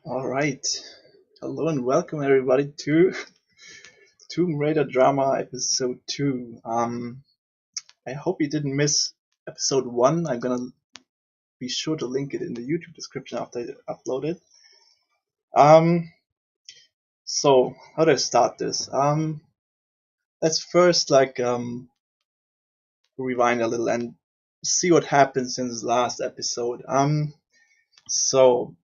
All right. Hello and welcome everybody to Tomb Raider Drama Episode 2. I hope you didn't miss Episode 1. I'm gonna be sure to link it in the YouTube description after I upload it. So how do I start this? Let's first rewind a little and see what happened since last episode. So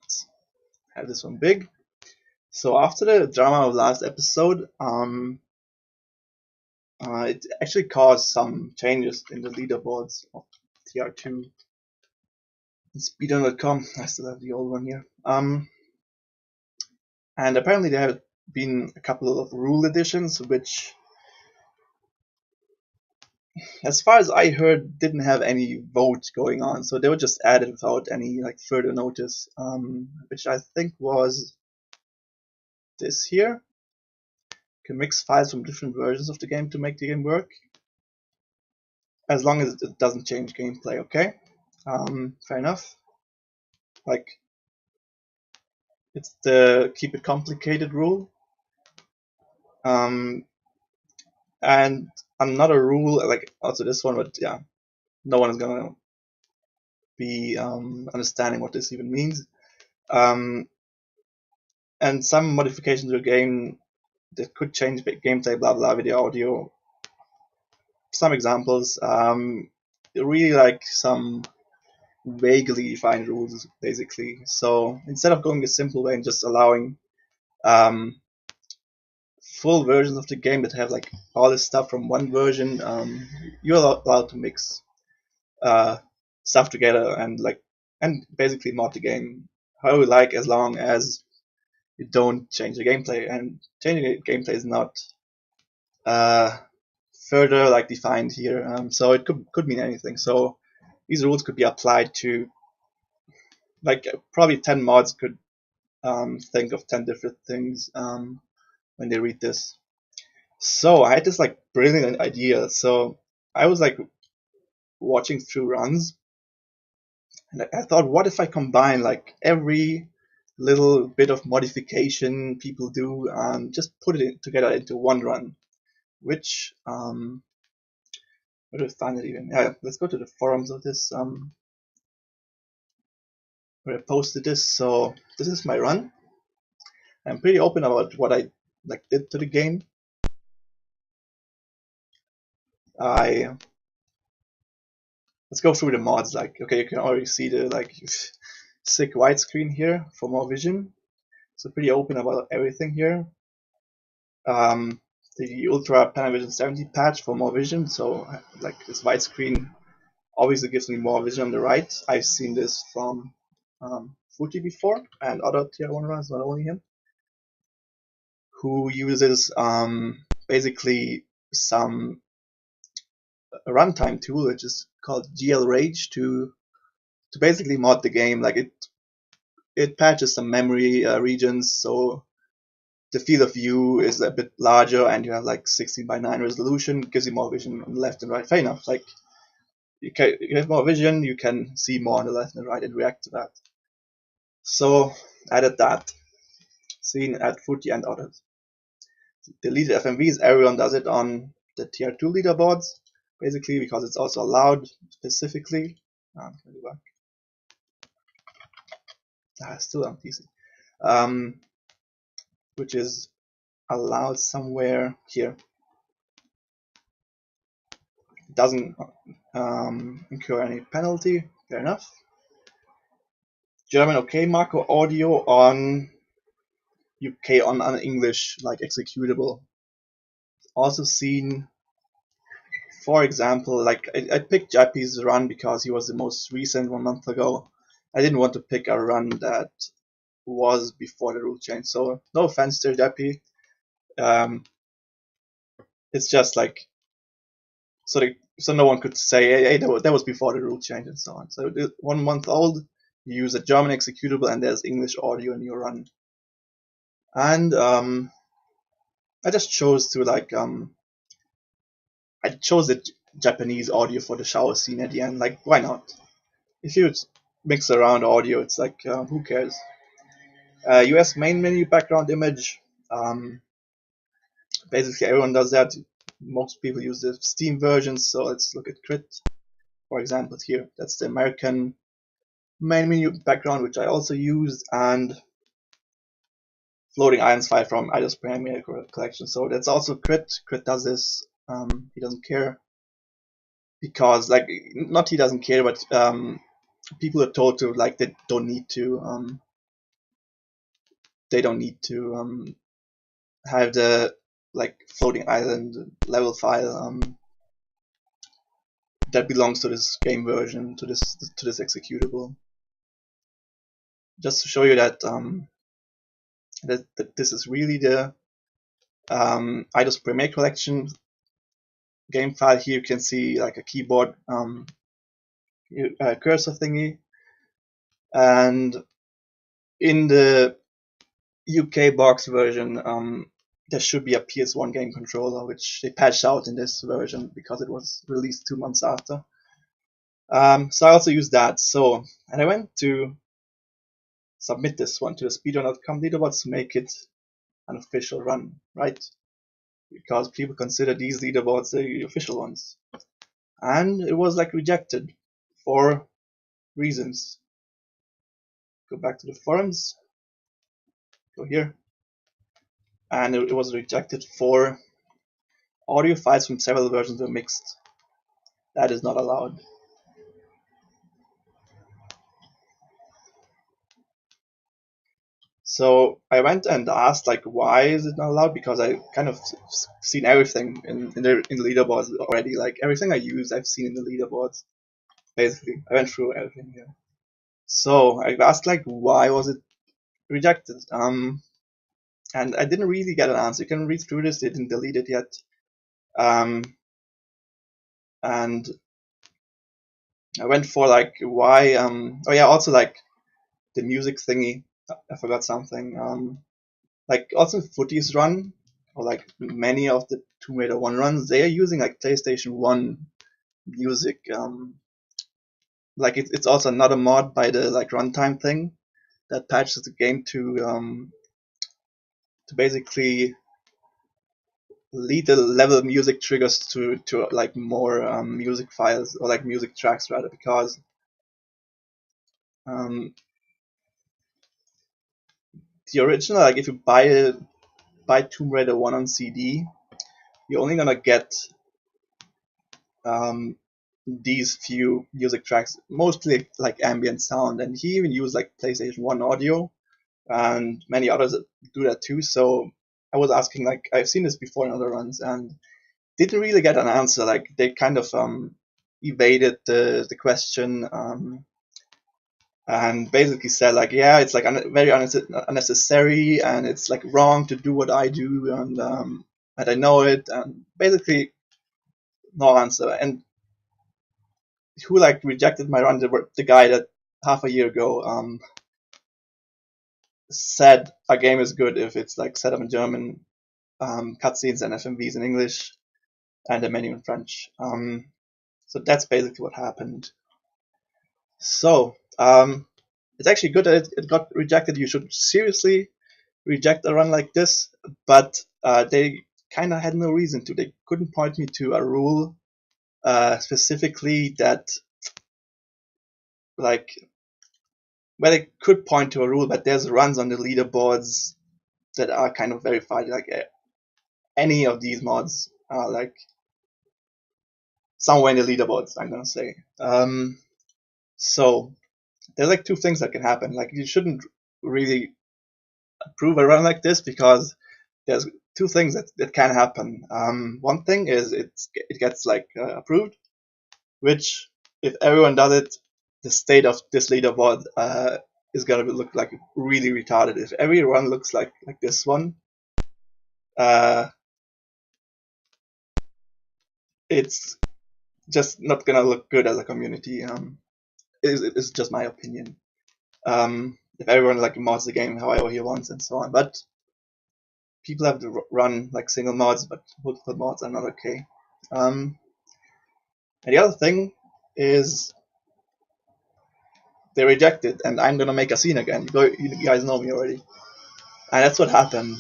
let's have this one big. So after the drama of last episode, it actually caused some changes in the leaderboards of TR2 and speedrun.com. I still have the old one here. And apparently there have been a couple of rule additions, which, as far as I heard, didn't have any vote going on. So they were just added without any further notice, which I think was this here. You can mix files from different versions of the game to make the game work, as long as it doesn't change gameplay. Okay, fair enough. It's the keep it complicated rule. And another rule, also this one, but yeah, no one is gonna be understanding what this even means. And some modifications to the game that could change gameplay, blah blah, video, audio. Some examples, really some vaguely defined rules, basically. So instead of going the simple way and just allowing full versions of the game that have all this stuff from one version, you're allowed to mix stuff together and basically mod the game how you like, as long as you don't change the gameplay. And changing the gameplay is not further defined here, so it could mean anything. So these rules could be applied to probably 10 mods could think of 10 different things when they read this. So I had this brilliant idea. So I was watching through runs, and I thought, what if I combine every little bit of modification people do and just put it together into one run? Which where do I find it even? Yeah, let's go to the forums of this where I posted this. So this is my run. I'm pretty open about what I did to the game. Let's go through the mods. Okay, you can already see the sick widescreen here for more vision. So pretty open about everything here. The Ultra Panavision 70 patch for more vision. So this widescreen obviously gives me more vision on the right. I've seen this from Fuji before and other tier 1 runs, not only him, who uses basically a runtime tool which is called GL Rage to basically mod the game. It patches some memory regions, so the field of view is a bit larger, and you have 16:9 resolution. Gives you more vision on the left and right. Fair enough. You have more vision, you can see more on the left and right and react to that. So added that. Seen at Fuji and others. Deleted FMVs. Everyone does it on the tier 2 leaderboards, basically, because it's also allowed specifically. Still on PC. Which is allowed somewhere here. It doesn't incur any penalty. Fair enough. German OK Marco audio on UK on an English executable. Also seen, for example, I picked Jappy's run because he was the most recent 1 month ago. I didn't want to pick a run that was before the rule change. So no offense to Jappy. It's just so no one could say, hey, that was before the rule change and so on. So 1 month old, you use a German executable, and there's English audio in your run. And I just chose to I chose the Japanese audio for the shower scene at the end. Why not? if you mix around audio, it's like who cares? US main menu background image. Basically, everyone does that. Most people use the Steam versions, so let's look at Crit, for example. Here, that's the American main menu background, which I also use, and floating items file from Eidos Premier collection. So that's also Crit. Crit does this. He doesn't care because, like, not he doesn't care, but people are told to, like, they don't need to have the like floating island level file that belongs to this game version, to this executable. Just to show you that that this is really the Eidos Premier collection game file. Here you can see like a keyboard cursor thingy, and in the UK box version there should be a PS1 game controller, which they patched out in this version because it was released 2 months after. So I also used that. So, and I went to submit this one to the speedrun.com leaderboards to make it an official run, right? Because people consider these leaderboards the official ones. And it was like rejected for reasons. Go back to the forums, go here, and it was rejected for audio files from several versions were mixed. That is not allowed. So I went and asked, like, why is it not allowed? Because I kind of seen everything in the leaderboards already. Like everything I use, I've seen in the leaderboards. Basically, I went through everything here. So I asked, like, why was it rejected? And I didn't really get an answer. You can read through this. They didn't delete it yet. And I went for like why. Oh yeah, also like the music thingy. I forgot something. Like also Footy's run, or like many of the Tomb Raider 1 runs, they are using like PlayStation 1 music. Like it's also another mod by the like runtime thing that patches the game to basically lead the level music triggers to like more music files, or like music tracks rather, because the original, like if you buy Tomb Raider 1 on CD, you're only gonna get these few music tracks, mostly like ambient sound, and he even used like PlayStation 1 audio, and many others do that too. So I was asking, like, I've seen this before in other runs and didn't really get an answer. Like they kind of evaded the question, and basically said like, yeah, it's like very unnecessary, and it's like wrong to do what I do, and I know it, and basically no answer. And who like rejected my run? The guy that half a year ago said a game is good if it's like set up in German, cutscenes and FMVs in English, and a menu in French. So that's basically what happened. So it's actually good that it got rejected. You should seriously reject a run like this, but they kind of had no reason to. They couldn't point me to a rule specifically that, like, well, they could point to a rule, but there's runs on the leaderboards that are kind of verified. Like any of these mods are like somewhere in the leaderboards, I'm gonna say. So there's like two things that can happen. Like you shouldn't really approve a run like this because there's two things that can happen. One thing is it gets like approved, which if everyone does it, the state of this leaderboard is gonna look like really retarded. If every run looks like this one, it's just not gonna look good as a community. It's just my opinion. If everyone like mods the game however he wants and so on, but people have to run like single mods, but multiple mods are not okay. And the other thing is they reject it, and I'm gonna make a scene again. You guys know me already, and that's what happened.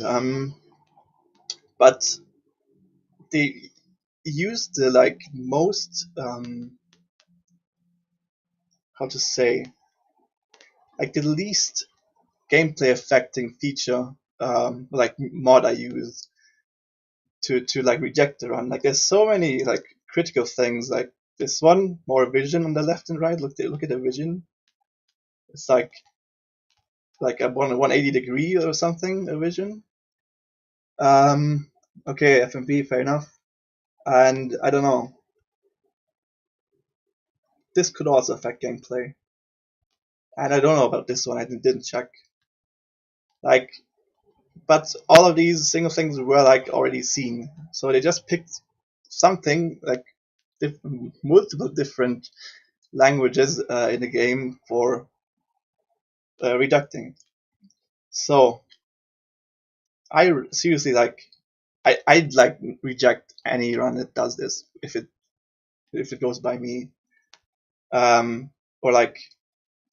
But they used the like most how to say, like the least gameplay affecting feature, like mod I use to like reject the run. Like there's so many like critical things. Like this one, more vision on the left and right. Look at the vision. It's like a 180 degree or something, a vision. Okay, FMP, fair enough. And I don't know. This could also affect gameplay. And I don't know about this one. I didn't check. Like, but all of these single things were like already seen. So they just picked something like multiple different languages in the game for rejecting. So I seriously like I'd like reject any run that does this if it goes by me, or like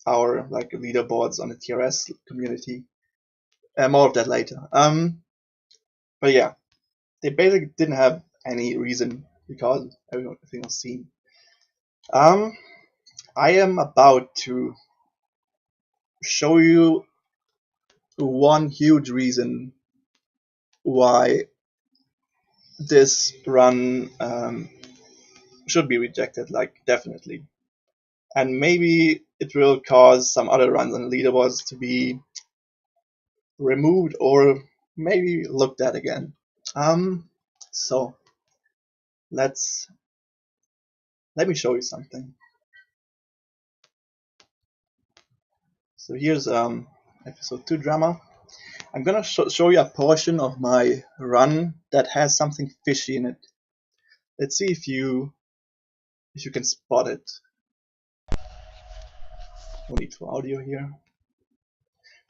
our like leaderboards on the TRS community. More of that later. But yeah, they basically didn't have any reason because everything was seen. I am about to show you one huge reason why this run should be rejected, like definitely. And maybe it will cause some other runs on leaderboards to be removed or maybe looked at again. So let me show you something. So here's episode 2 drama. I'm gonna show you a portion of my run that has something fishy in it. Let's see if you can spot it. No need for audio here.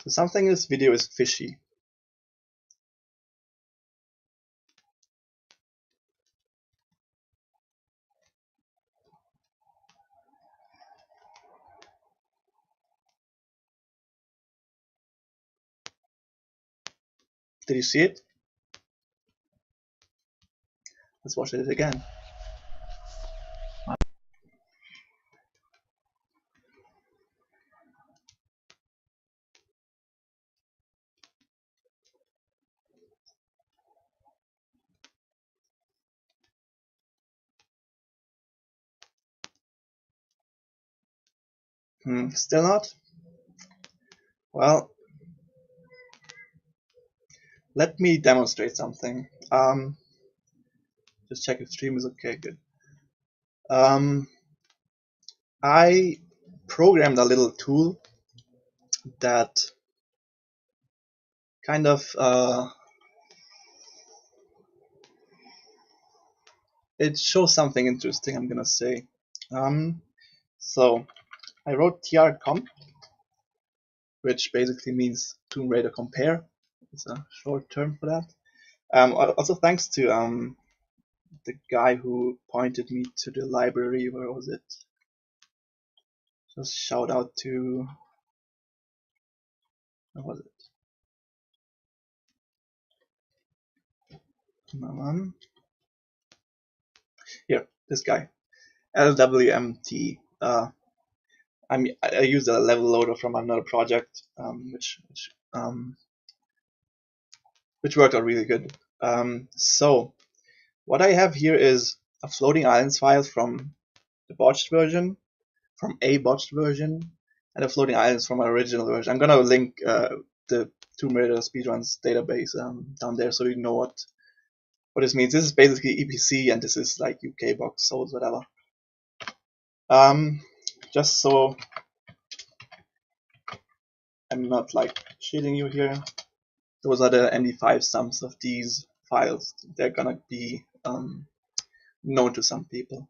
So something in this video is fishy. Did you see it? Let's watch it again. Still not? Well, let me demonstrate something. Just check if stream is okay. Good. I programmed a little tool that kind of it shows something interesting. I'm gonna say. So I wrote TR which basically means Tomb Raider compare. It's a short term for that. Also thanks to the guy who pointed me to the library. Where was it? Just shout out to, where was it? Come on. Here, this guy, LWMT. I used a level loader from another project, which worked out really good. So what I have here is a floating islands file from the botched version, from a botched version, and a floating islands from an original version. I'm gonna link the Tomb Raider speedruns database down there so you know what this means. This is basically EPC, and this is like UK box souls, whatever. Just so I'm not like shitting you here, those are the MD5 sums of these files. They're gonna be known to some people.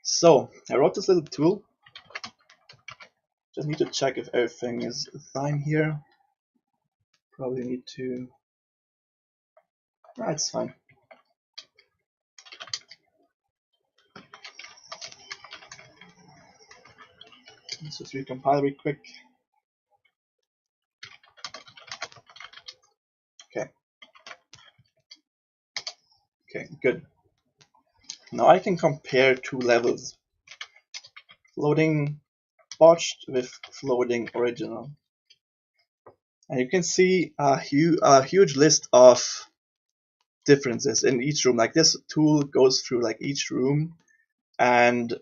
So I wrote this little tool. Just need to check if everything is fine here. Probably need to. It's fine. Let's just recompile real quick. Okay, good. Now I can compare two levels, floating botched with floating original. And you can see a huge list of differences in each room. Like this tool goes through like each room and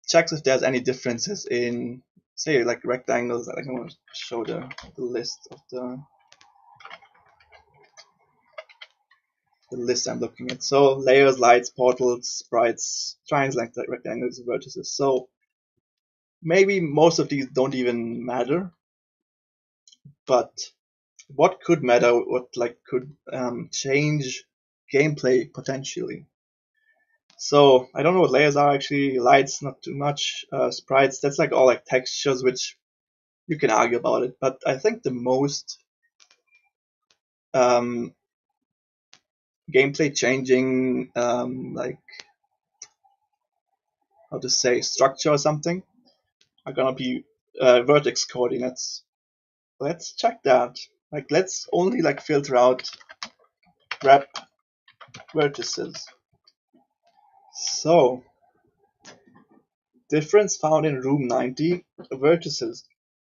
checks if there's any differences in, say, like rectangles. Like I'm going to show the list of the list I'm looking at. So layers, lights, portals, sprites, triangles, like rectangles, vertices. So maybe most of these don't even matter, but what could matter, what like could change gameplay potentially. So I don't know what layers are actually. Lights, not too much. Sprites, that's like all like textures, which you can argue about it. But I think the most gameplay changing, like how to say, structure or something, are gonna be vertex coordinates. Let's check that. Like let's only like filter out grab vertices. So difference found in room 90 vertices.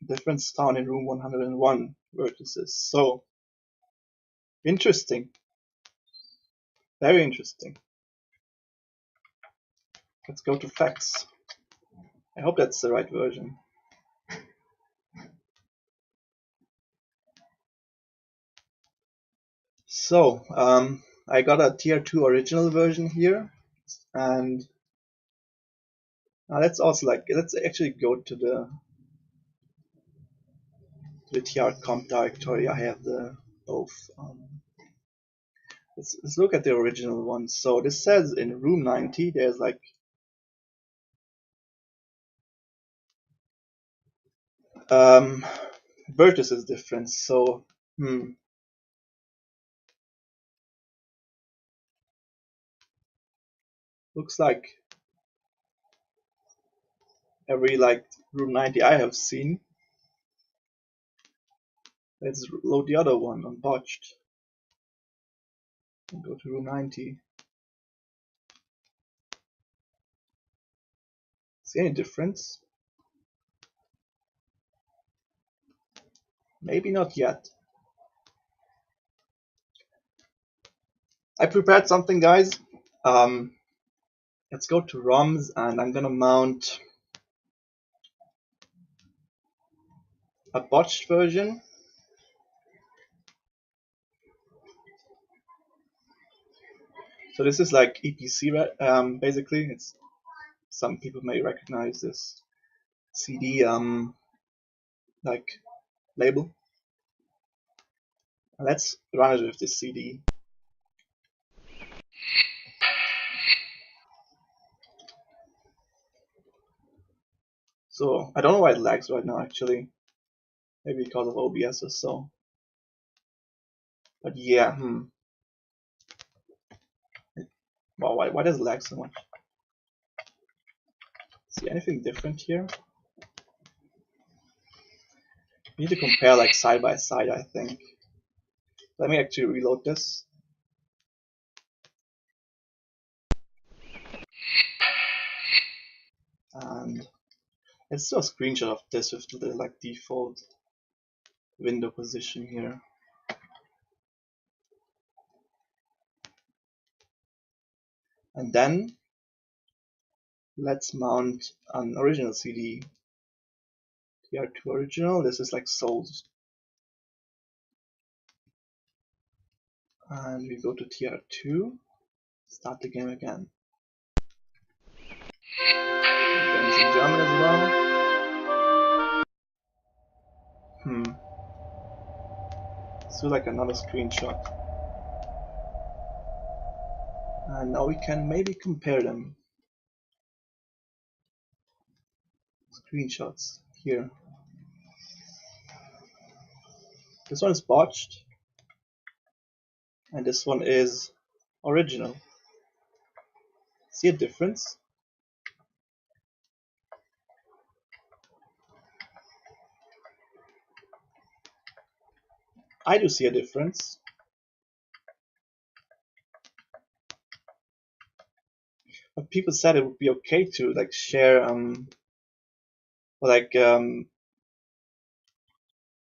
Difference found in room 101 vertices. So interesting. Very interesting. Let's go to facts. I hope that's the right version. So I got a tier 2 original version here, and now let's actually go to the tr comp directory. I have the both. Let's look at the original one. So this says in room 90 there's like vertices difference. So looks like every like room 90 I have seen. Let's load the other one on botched and go to room 90. See any difference? Maybe not yet. I prepared something, guys. Let's go to ROMs, and I'm gonna mount a botched version. So this is like EPC, basically. It's, some people may recognize this CD like label. Let's run it with this CD. So I don't know why it lags right now, actually. Maybe because of OBS or so. But yeah, Wow, why does it lag so much? See anything different here? We need to compare like side by side, I think. Let me actually reload this. And let's do a screenshot of this with the like default window position here. And then let's mount an original CD. TR2 original, this is like Souls. And we go to TR2, start the game again. The game is in German as well. Let's do like another screenshot. And now we can maybe compare them. Screenshots here. This one is botched, and this one is original. See a difference? I do see a difference. But people said it would be okay to like share or like it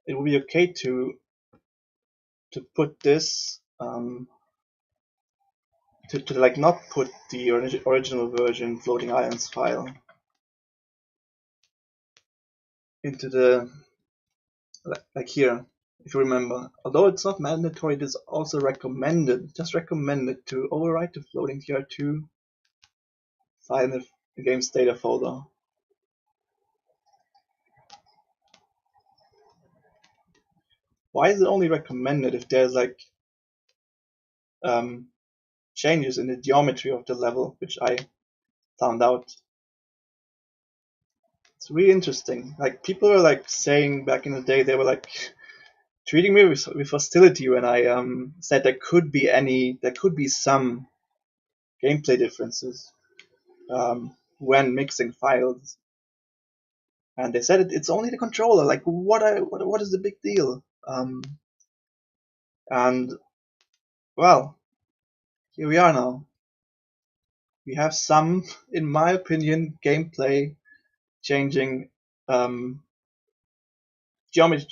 would be okay to put this to like not put the original version floating islands file into the like here. If you remember, although it's not mandatory, it is also recommended, just recommended to overwrite the floating TR2 file in the game's data folder. Why is it only recommended if there's like changes in the geometry of the level, which I found out? It's really interesting. Like people were like saying back in the day, they were like treating me with hostility when I said there could be some gameplay differences when mixing files, and they said it's only the controller. Like what is the big deal? And well, here we are now. We have some, in my opinion, gameplay changing geometry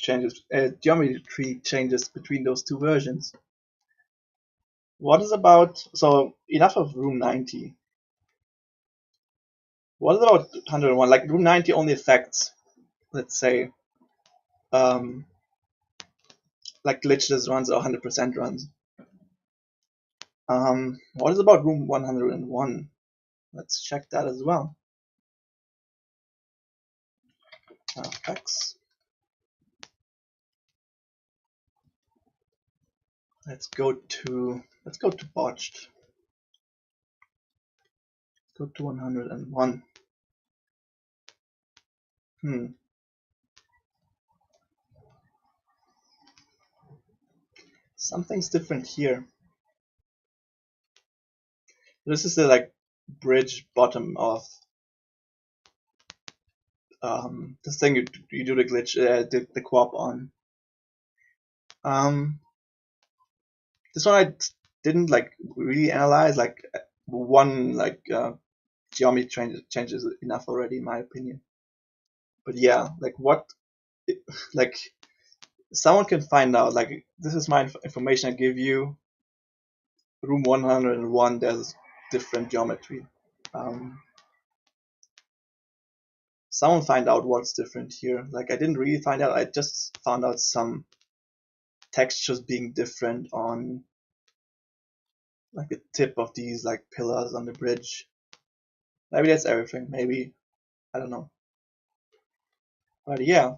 changes between those two versions. What is about, so enough of room 90. What is about 101? Like room 90 only affects, let's say, like glitchless runs or 100% runs. What is about room 101? Let's check that as well. Effects. Let's go to botched. Let's go to 101. Something's different here. This is the like bridge bottom of this thing you do the glitch the co-op on. This one I didn't like really analyze. Like one like geometry changes enough already in my opinion. But yeah, like what, like someone can find out. Like this is my information I give you. Room 101, there's different geometry. Someone find out what's different here. Like I didn't really find out. I just found out some textures being different on like the tip of these like pillars on the bridge. Maybe that's everything. Maybe, I don't know. But yeah.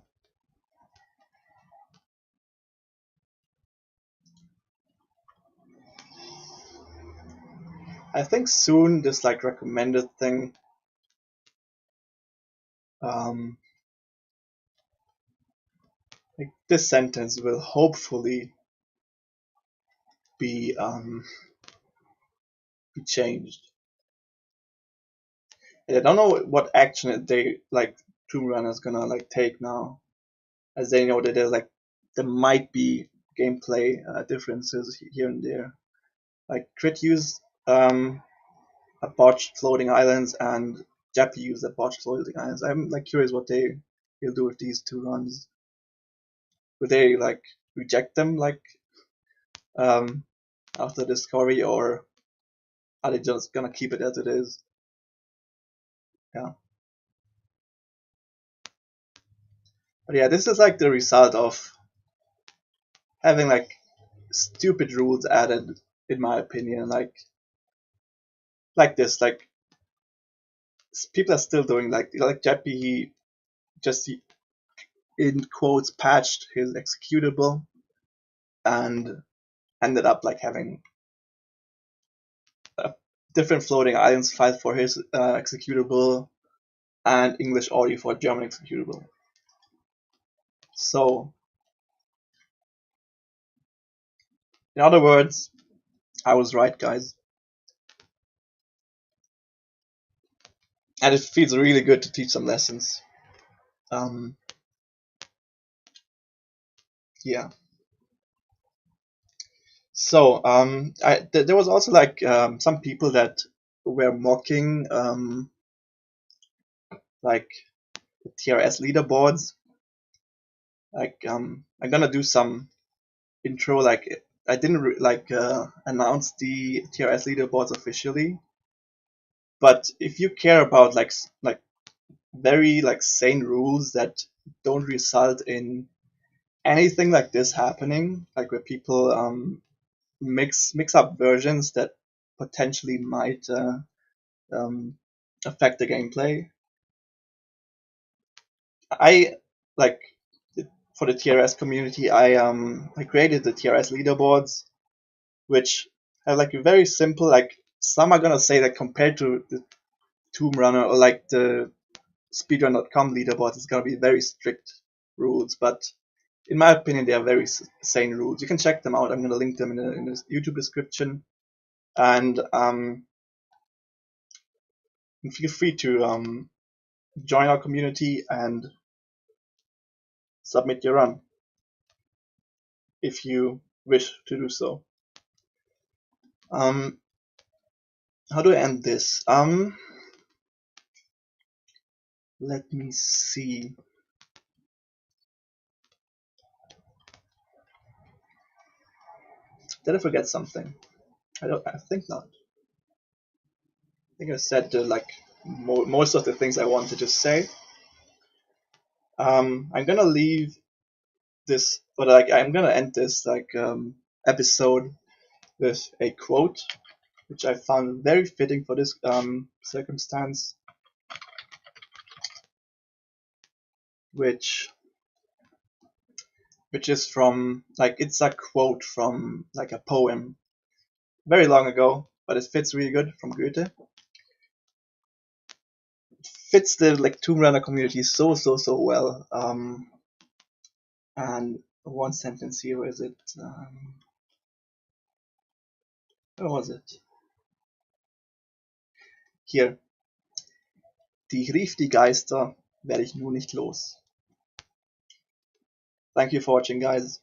I think soon this like recommended thing like this sentence will hopefully be changed. And I don't know what action they like Tomb Raider is gonna like take now, as they know that there might be gameplay differences here and there. Like Crit used a botched floating islands and Jappy used a botched floating islands. I'm like curious what they'll do with these two runs. Will they like reject them like after discovery, or are they just gonna keep it as it is? Yeah. But yeah, this is like the result of having like stupid rules added, in my opinion. Like this, like people are still doing like Jappy. He just in quotes patched his executable and ended up like having a different floating islands file for his executable and English audio for German executable. So, in other words, I was right, guys. And it feels really good to teach some lessons. Yeah. So there was also like some people that were mocking like the TRS leaderboards. Like I'm gonna do some intro. Like I didn't announce the TRS leaderboards officially, but if you care about like very like sane rules that don't result in anything like this happening, like where people mix up versions that potentially might um, affect the gameplay. I like for the TRS community. I created the TRS leaderboards, which have like a very simple like. Some are gonna say that compared to the Tomb Runner or like the speedrun.com leaderboards, it's gonna be very strict rules, but in my opinion, they are very sane rules. You can check them out. I'm gonna link them in the YouTube description, and feel free to join our community and submit your run if you wish to do so. Um, how do I end this? Let me see. Did I forget something? I don't. I think not. I think I said like most of the things I wanted to say. I'm gonna leave this, but like I'm gonna end this like episode with a quote, which I found very fitting for this circumstance, which is from like it's a quote from like a poem very long ago, but it fits really good from Goethe. Fits the like Tomb Raider community so well. And one sentence here, where is it? Where was it? Hier. Die rief die Geister, werde ich nur nicht los. Thank you for watching, guys.